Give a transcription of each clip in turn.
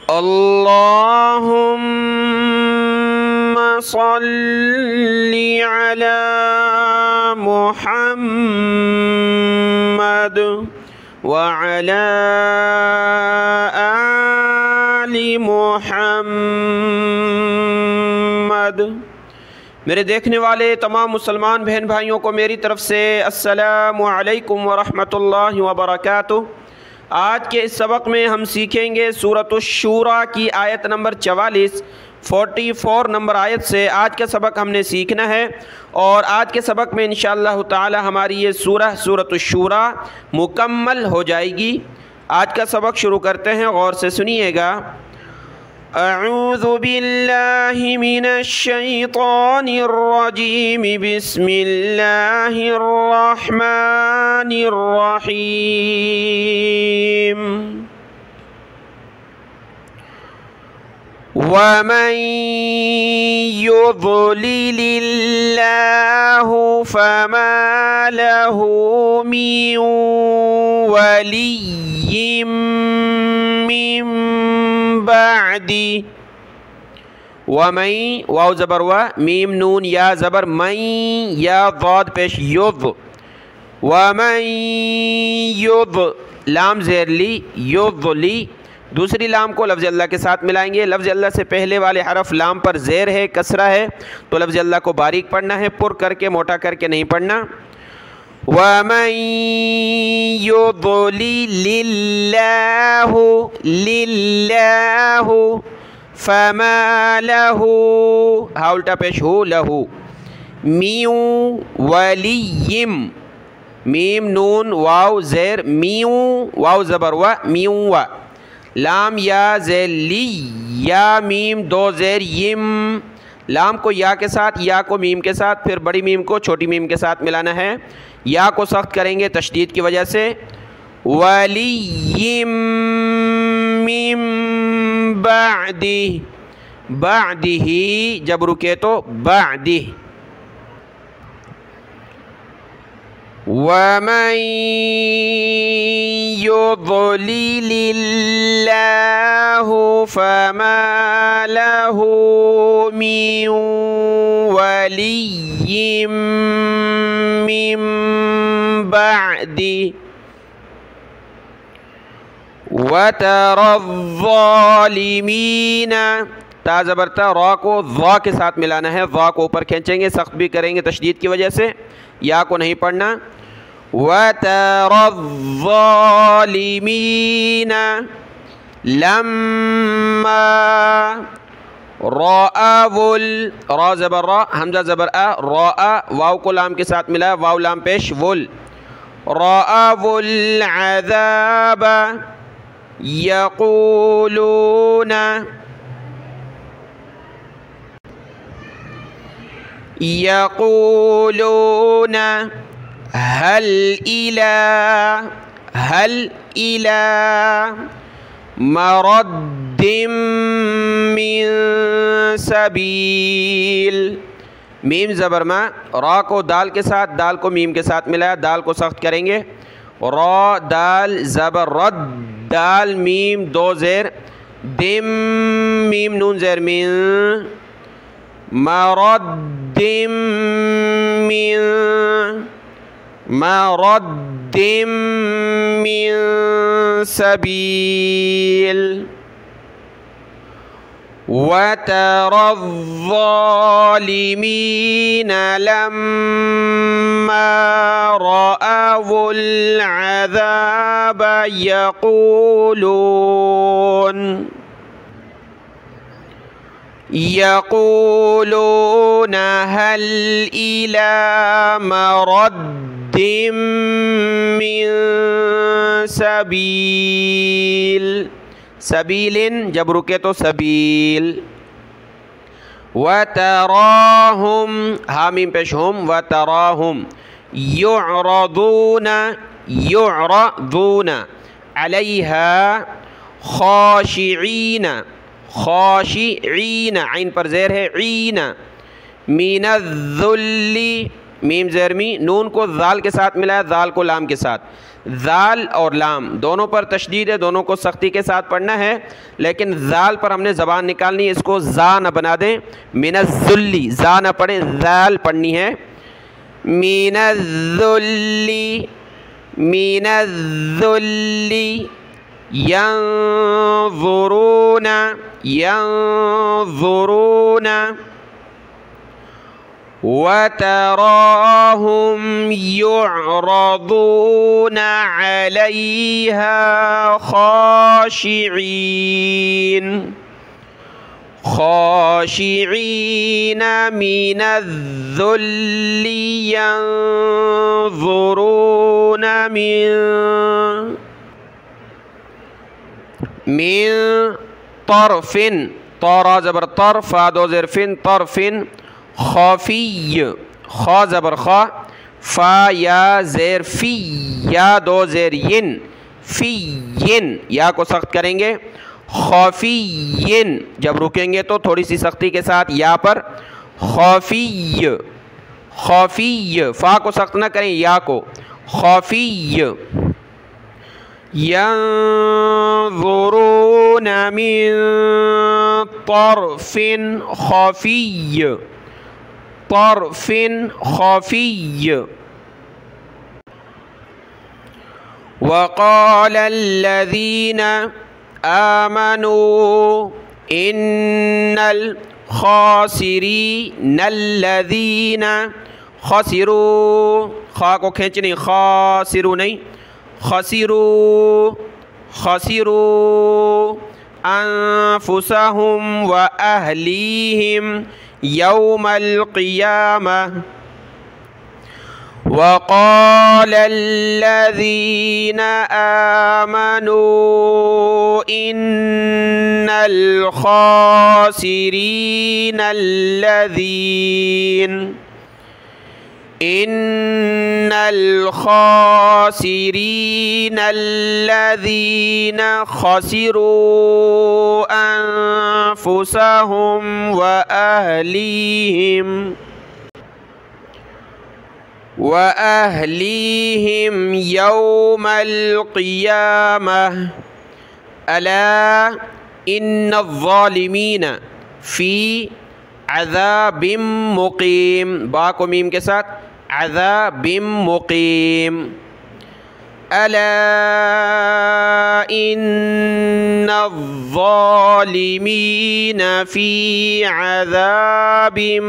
अल्लाहुम्मा सल्ली अला मुहम्मद व अला आलि मुहम्मद। मेरे देखने वाले तमाम मुसलमान बहन भाइयों को मेरी तरफ़ से अस्सलामु अलैकुम व रहमतुल्लाहि व बरकातुहू। आज के इस सबक में हम सीखेंगे सूरतुश शूरा की आयत नंबर 44 नंबर आयत से आज का सबक हमने सीखना है। और आज के सबक में इंशाअल्लाह ताला हमारी ये सूरतुश शूरा मुकम्मल हो जाएगी। आज का सबक शुरू करते हैं, गौर से सुनिएगा। अऊज़ु बिल्लाहि मिनश शैतानिर रजीम, बिस्मिल्लाहिर रहमानिर रहीम। वमन युज़्लिलिल्लाहु फमा लहु मिन वलिय्यिम मिन बादी। वमन वाव ज़बर व मीम नून या ज़बर मई या ज़ाद पेश युज़। वमन युज़ लाम ज़ेर ली युज़ली। दूसरी लाम को लफ्ज़ अल्लाह के साथ मिलाएंगे। लफ्ज़ अल्लाह से पहले वाले हरफ लाम पर ज़ेर है, कसरा है, तो लफ्ज़ अल्लाह को बारीक पढ़ना है, पुर करके मोटा करके नहीं पढ़ना। वमन युज़्लिलिल्लाहु लिल्लाहु फमा लहु हा उल्टा पेश हो लहु मिन वलिय्यिम मीम नून वाव ज़ेर मिन वाव ज़बर व मिन व लाम या ज़ेर ली या मीम दो ज़ेर यिम। लाम को या के साथ, या को मीम के साथ, फिर बड़ी मीम को छोटी मीम के साथ मिलाना है। या को सख्त करेंगे तशदीद की वजह से। वलिय्यिम मिन बादी, बादिही जब रुके तो बादी। वमन युज़्लिलिल्लाहु फमा लहु मिन वलिय्यिम मिन बादी। वतरज़्ज़ालिमीन ता ज़बर ता रा को ज़ा के साथ मिलाना है। ज़ा को ऊपर खींचेंगे, सख्त भी करेंगे तशदीद की वजह से। या को नहीं पढ़ना। वतरज़्ज़ालिमीन लम्मा रअवुल रा ज़बर रा हमज़ा ज़बर आ रअ वाव को लाम के साथ मिला, वाव लाम पेश वुल। रअवुल अज़ाब यक़ूलून यक़ूलून हल इला मरद्दिम मिन सबील। मीम ज़बर मा रा को दाल के साथ, दाल को मीम के साथ मिलाया, दाल को सख्त करेंगे। रा दाल ज़बर रद दाल मीम दो ज़ेर दिम मीम नून ज़ेर मिन मरद्दिम मिन सबील। वतरज़्ज़ालिमीन लम्मा रअवुल अज़ाब यक़ूलून हल इला मरद्दिम मिन सबील। सबीलिन जब रुके तो सबील। वतराहुम हामीम पेश हुम वतराहुम युअरदून अलैहा खाशिईन खाशिईन आइन पर ज़ेर है ईन मिनज़्ज़ुल्ली मीम ज़ेरमी नून को ज़ाल के साथ मिलाया, ज़ाल को लाम के साथ। ज़ाल और लाम दोनों पर तशदीद है, दोनों को सख्ती के साथ पढ़ना है, लेकिन ज़ाल पर हमने ज़बान निकालनी है, इसको ज़ा न बना दें। मिनज़्ज़ुल्ली ज़ा न पढ़े, ज़ाल पढ़नी है। मिनज़्ज़ुल्ली मिनज़्ज़ुल्ली यंज़ुरूना यंज़ुरूना वतराहुम युअरदूना अलैहा खाशिईन खाशिईन मिनज़्ज़ुल्ली यंज़ुरूना मिन तरफिन तरा ज़बर तर फा दो ज़ेर फिन तरफिन खफी खा ज़बर खा फा या ज़ेर फी या दो ज़ेर यिन फी यिन या को सख्त करेंगे। खफीयिन जब रुकेंगे तो थोड़ी सी सख्ती के साथ या पर। खफी खफी फा को सख्त ना करें, या को। खफी यंज़ुरून मिन तरफिन खफी तरफिन खफी। वक़ालल्लज़ीन आमनू इन्नल खासिरीनल्लज़ीन खसिरू खा को खींच नहीं, खासिरू नहीं, खसिरू खसिरू अनफुसहुम व अहलीहिम यौमल क़ियामह। वक़ालल्लज़ीन आमनू इन्नल खासिरीनल्लज़ीन खसिरू अनफुसहुम व अहलीहिम यौमल क़ियामह। अला इन्नज़्ज़ालिमीन फ़ी अज़ाबिम मुक़ीम बा को मीम के साथ अज़ाबिम मुक़ीम। अला इन्नज़्ज़ालिमीन फ़ी अज़ाबिम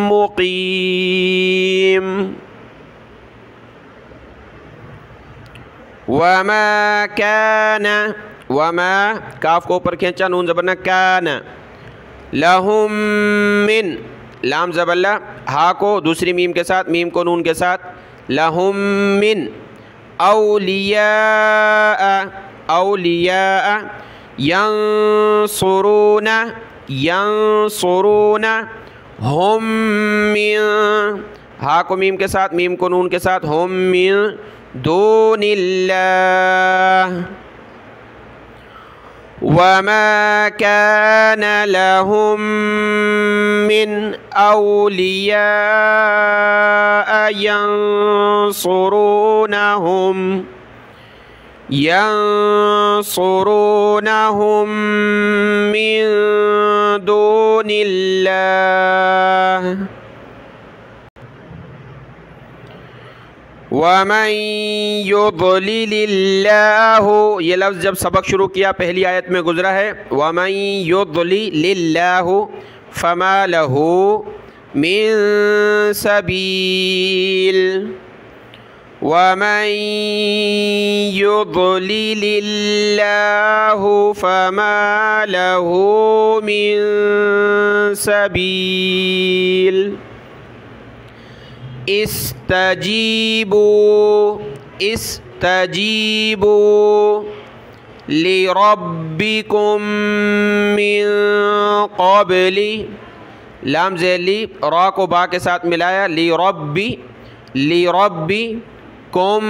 मुक़ीम। वमा कान वमा काफ को ऊपर खींचा, नून ज़बर कान। लहुम मिन लाम ज़बल्ला हा को दूसरी मीम के साथ, मीम को नून के साथ। लहुम मिन औलिया औलिया यंसुरूना यंसुरूना हुम मिन हा को मीम के साथ, मीम को नून के साथ। हुम मिन दूनिल्लाह। वमा कान लहुम मिन औलिया यंसुरूनहुम मिन दूनिल्लाह। वमन युद्लिलिल्लाहु ये लफ्ज़ जब सबक शुरू किया पहली आयत में गुज़रा है। वमन युद्लिलिल्लाहु फमा लहू मिन सबील। वमन युद्लिलिल्लाहु फमा लहू मिन सबील। इस्तजीबू इस्तजीबू लिरब्बिकुम मिन क़ब्ली लाम ज़ेली रा को बा के साथ मिलाया। लिरब्बी कुम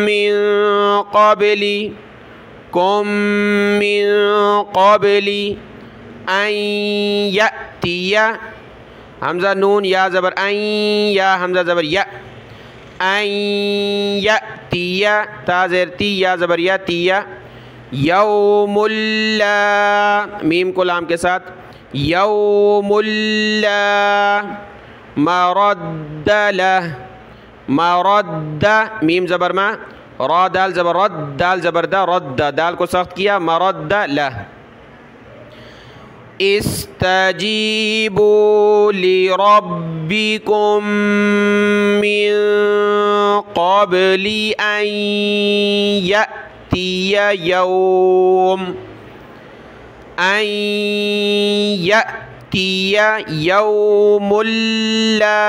मिन क़ब्ली अन यअतिया हमज़ा नून या ज़बर अन या हमज़ा ज़बर या अन तिया ता ज़ेर ती या ज़बरिया तिया। यौमुल्ला मीम को लाम के साथ यौमुल्ला। मरद्दला मरद्दा मीम ज़बर मा रा दाल ज़बर रद दाल ज़बर दा रद्दा दाल को सख्त किया मरद्दला। इस्तजीबू लिरब्बिकुम मिन क़ब्ली अन यअतिया यौमुल ला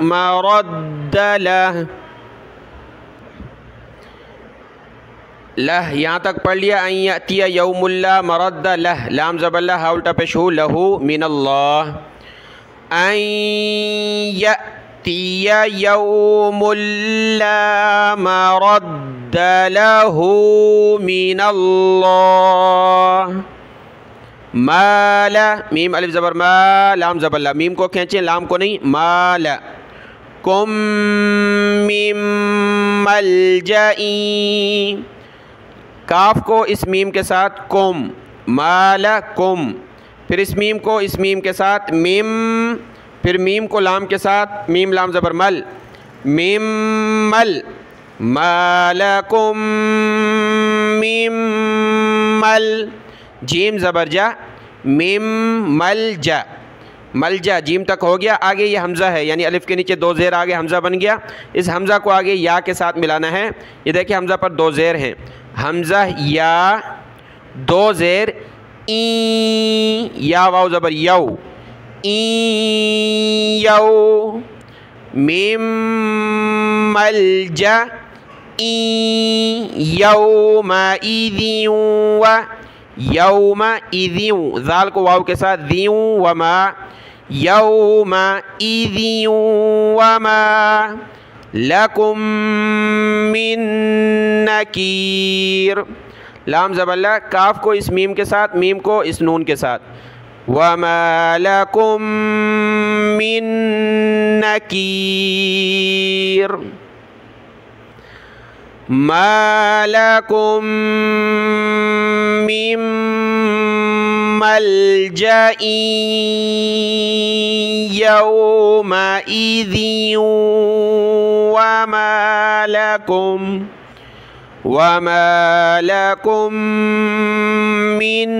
मरद्द लह। लह यहाँ तक पढ़ लिया। अन यअतिया यौमुल ला मरद्द लह लाम ज़बल्ला हा उल्टा पेश हो लहू मिनल्लाह। अन यअतिया यौमुल ला मरद्द लहू मिनल्लाह। माला मीम अलिफ ज़बर मा लाम ज़बल्ला मीम को खींचे लाम को नहीं। माला कुम मिम मलजई काफ को इस मीम के साथ कुम माला कुम फिर इस मीम को इस मीम के साथ मीम फिर मीम को लाम के साथ मीम लाम ज़बर मल मीम मल मालकुम मीम मल जीम ज़बर जा मीम मल जा मलजा जीम तक हो गया। आगे ये हमज़ा है यानी अलिफ़ के नीचे दो ज़ेर आगे हमज़ा बन गया। इस हमज़ा को आगे या के साथ मिलाना है। ये देखिए हमज़ा पर दो ज़ेर हैं। हमज़ा या दो ज़ेर ई या वाव ज़बर यौ ई यौ मीम मलजा ई यौमा इदिन व यौमा इदिन ज़ाल को वाव के साथ दिन वमा यौमा इदिन वमा लकुम मिन नकीर लाम ज़बल्ला काफ को इस मीम के साथ मीम को इस नून के साथ वमा लकुम मिन नकीर मा लकुम मिन मलजई यौमा इदिन वमा लकुम मिन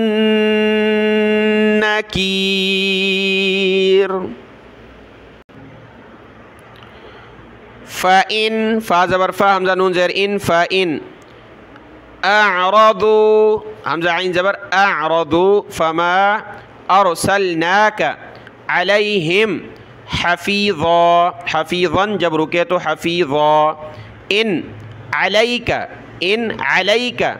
नकीर। फ़इन फ़ा ज़बर फ़ा हमज़ा नून ज़ेर इन फ़इन अअरदू हमज़ा आइन ज़बर अअरदू फ़मा अरसलनाका अलैहिम हफ़ीज़ा हफ़ीज़न जब रुके तो हफ़ीज़ा। इन अलैका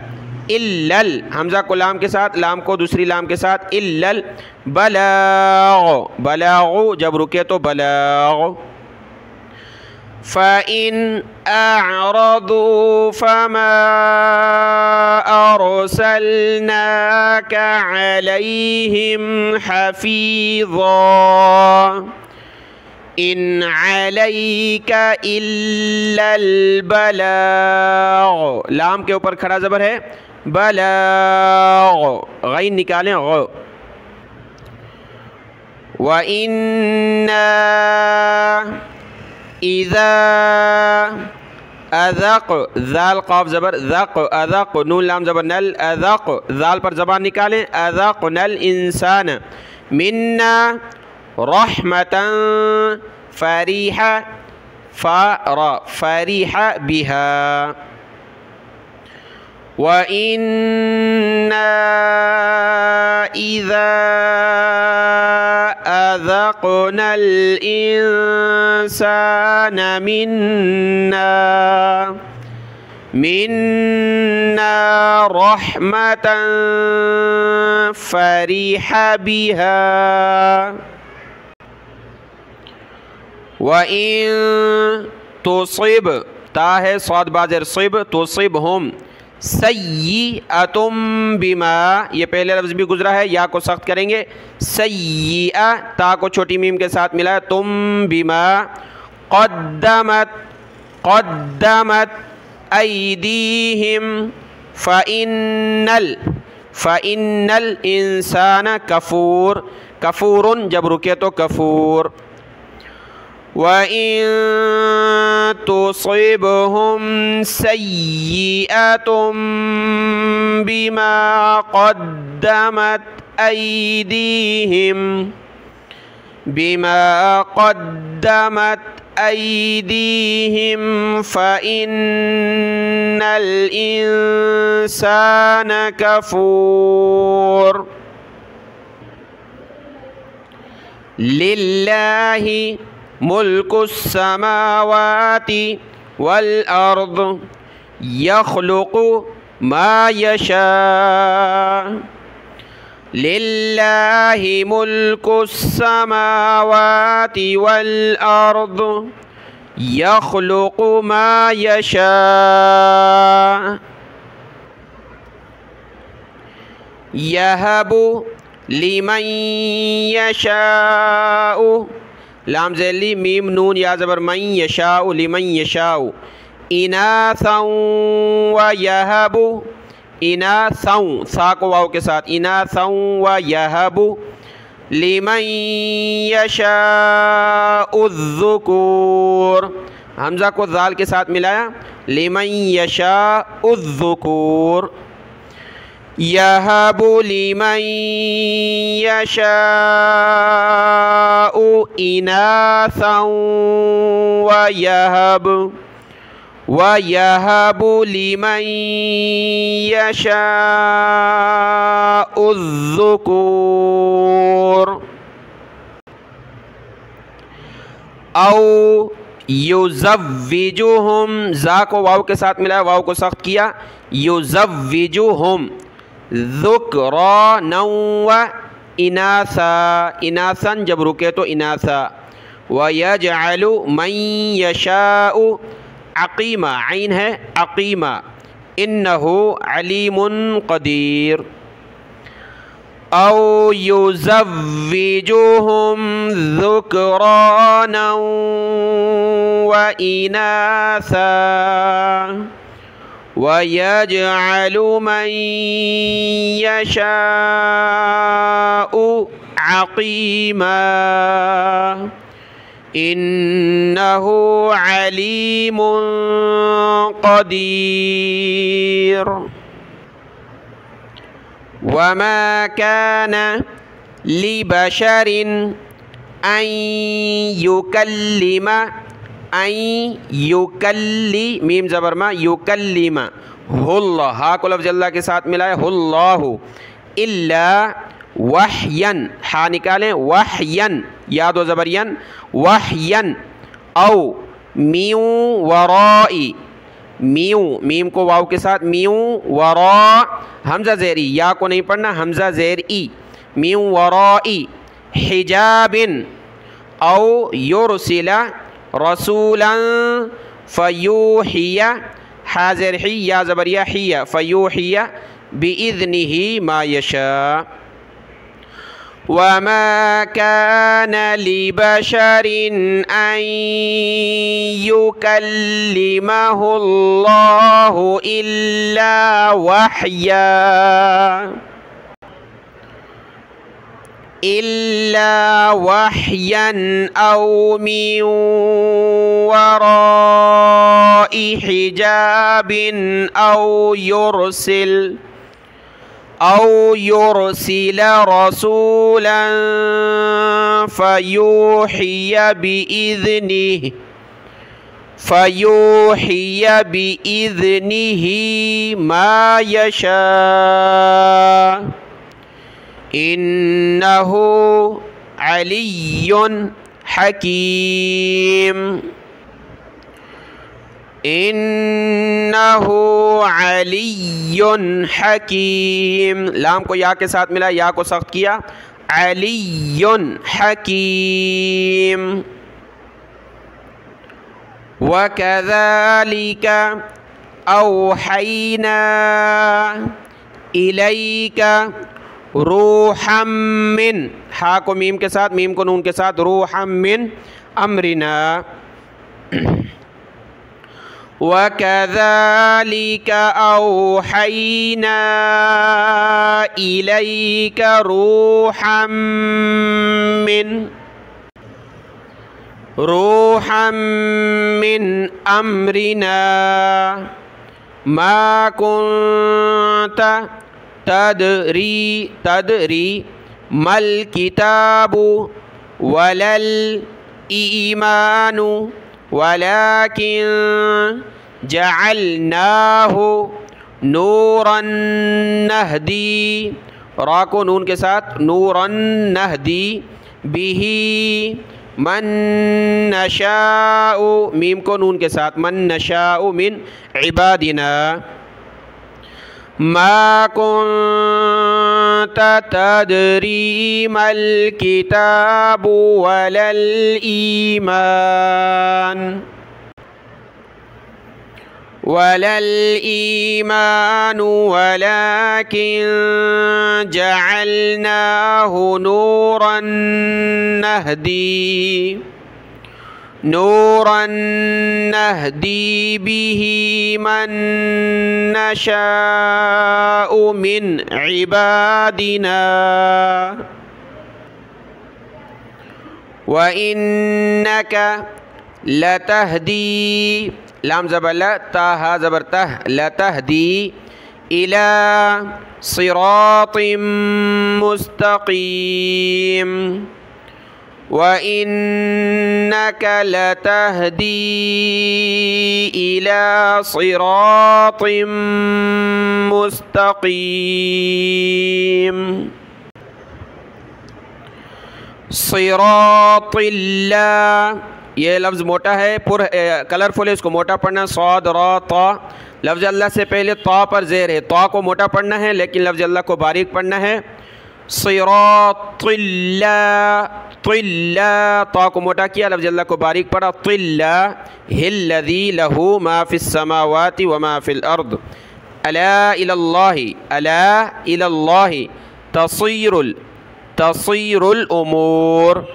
इल्लल हमज़ा को लाम के साथ लाम को दूसरी लाम के साथ इल्लल बलागु जब रुके तो बलागु। फ़इन अअरदू फ़मा अरसलनाका अलैहिम हफ़ीज़ा इन अलैका इल्लल बलाग लाम के ऊपर खड़ा ज़बर है बलाग गैन निकालें गौ। व इन्ना इज़ा अज़क़ ज़ाल क़ाफ़ ज़बर ज़क़ अज़क़ नून लाम ज़बर नल अज़क़ ज़ाल पर ज़बान निकालें अज़क़ नल इंसान मिन्ना रहमतन फ़रीहा फ़रीहा बिहा। व इन्ना इज़ा अज़क़नल इंसान मिन्ना रहमतन फ़रीहा बिहा। व इन तुसिब ता है स्वाद बाज़र सिब तुसिब हम सय्यिअतुम बिमा ये पहले लफ्ज़ भी गुजरा है या को सख्त करेंगे सय्यिअ ता को छोटी मीम के साथ मिला तुम बिमा क़द्दमत अयदीहिम फ़इन्नल इंसान कफूर, कफूरुन जब रुके तो कफूर। वइन तुसिबहुम सय्यिअतुम बिमा क़द्दमत अयदीहिम फ़इन्नल इंसान कफूर। लिल्लाहि मुल्कुस समावाति वल अर्द यख्लुक़ु मा यशा। लिल्लाहि मुल्कुस समावाति वल अर्द यख्लुक़ु मा यशा। यहबु लिमन यशाउ, लाम ज़ेली मीम नून या ज़बर मन यशाउ, लिमन यशाउ। इनासन व यहबु, इनासन सा को वाव के साथ, इनासन व यहबु लिमन यशाउ ज़ुकूर, हमज़ा को ज़ाल के साथ मिलाया, लिमन यशाउ ज़ुकूर। यहबु लिमन यशाउ इनासन व यहबु लिमन यशाउ ज़ुकूर। औ युज़व्विजुहुम, ज़ा को वाव के साथ मिलाया, वाव को सख्त किया, युज़व्विजुहुम ज़ुक्रानन व इनासा, इनासन जब रुके तो इनासा। व यजअलु मन यशाउ अक़ीमा, ऐन है अक़ीमा, इन्नहु अलीमुन क़दीर। औ युज़व्विजुहुम ज़ुक्रानन व इनासा व यजअलु मन यशाउ अक़ीमा, इन्नहु अलीमुन क़दीर। वमा कान लिबशरिन अन युकल्लिमा, मीम ज़बर मा, युकल्लिमा हुल्लाह, हा को लफ्ज़ अल्लाह के साथ मिलाए, हुल्लाहु इल्ला वहयन, हा निकालें, वहयन याद व ज़बरयन, वहयन। औ मीऊ वराई, मीम को वाव के साथ, मीऊ वरा, हमज़ा ज़ेरी, या को नहीं पढ़ना, हमज़ा ज़ेर ई, मीऊ वराई हिजाबिन। औ युरसिला रसूलन फ़यूहिया, हाज़िर ही या ज़बरिया हिया, फ़यूहिया बिइज़्निही मा यशा। वमा कान लिबशरिन अन युकल्लिमहुल्लाहु इल्ला वहया, इल्ला वहयन औ मिन वराई हिजाबिन औ युरसिल रसूलन फ़यूहिया बिइज़्निही मा यशा, इन्नहु अलिय्युन हकीम, इन्नहु अलिय्युन हकीम। लाम को या के साथ मिला, या को सख्त किया, अलिय्युन हकीम। वकज़ालिका औहैना इलैका रूहम मिन, हा को मीम के साथ, मीम को नून के साथ, रूहम मिन अमरिना। वकज़ालिका औहैना इलैका रूहम मिन अम्रिना मा कुन्ता तदरी मल किताबु वलल ईमानु वलाकिन जअलनाहु नूरन नहदी, रा को नून के साथ, नूरन नहदी बिही मन नशाउ, मीम को नून के साथ, मन नशाउ मिन इबादिना मा कुन्ता तदरी मल किताबु वलल ईमानु वलाकिन जअलनाहु नूरन नहदी बिही मन नशाउ मिन इबादिना व इन्नका लतहदी, लाम ज़बर ल, ता हा ज़बर तह, लतहदी इला सिरातिम मुस्तकीम व इन्नका लतहदी इला सिरातिम मुस्तकीम। सिरातिल्लाह, ये लफ्ज़ मोटा है, कलरफुल है, इसको मोटा पढ़ना। सौद रा ता, लफ्ज़ अल्लाह से पहले ता पर ज़ेर है, ता को मोटा पढ़ना है लेकिन लफ्ज़ अल्लाह को बारीक पढ़ना है। सिरातिल्लाह, तिल्ला, ता को मोटा किया, लफ्ज़ अल्लाह को बारीक पढ़ा। तिल्ला हिल्लज़ी लहू मा फिस समावाति व मा फिल अर्द अला इलल्लाहि, अला इलल्लाहि तसीरुल उमूर।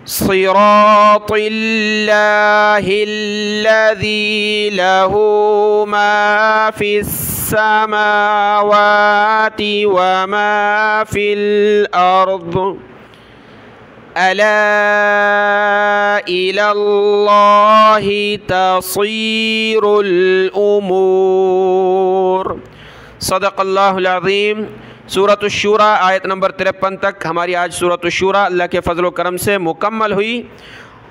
सिरातिल्लाहिल्लज़ी लहू मा फिस समावाति व मा फिल अर्द अला इलल्लाहि तसीरुल उमूर। सदक़ल्लाहुल अज़ीम। सूरत अश-शूरा आयत नंबर 53 तक हमारी आज सूरत अश-शूरा अल्लाह के फ़ज़ल व करम से मुकम्मल हुई।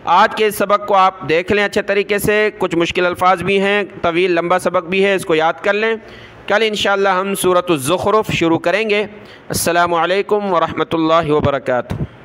आज के सबक को आप देख लें अच्छे तरीके से, कुछ मुश्किल अल्फाज भी हैं, तवील लंबा सबक भी है, इसको याद कर लें। कल इंशाअल्लाह हम सूरत अज़-ज़ुख़रुफ़ शुरू करेंगे। अस्सलामु अलैकुम व रहमतुल्लाहि व बरकातुहू।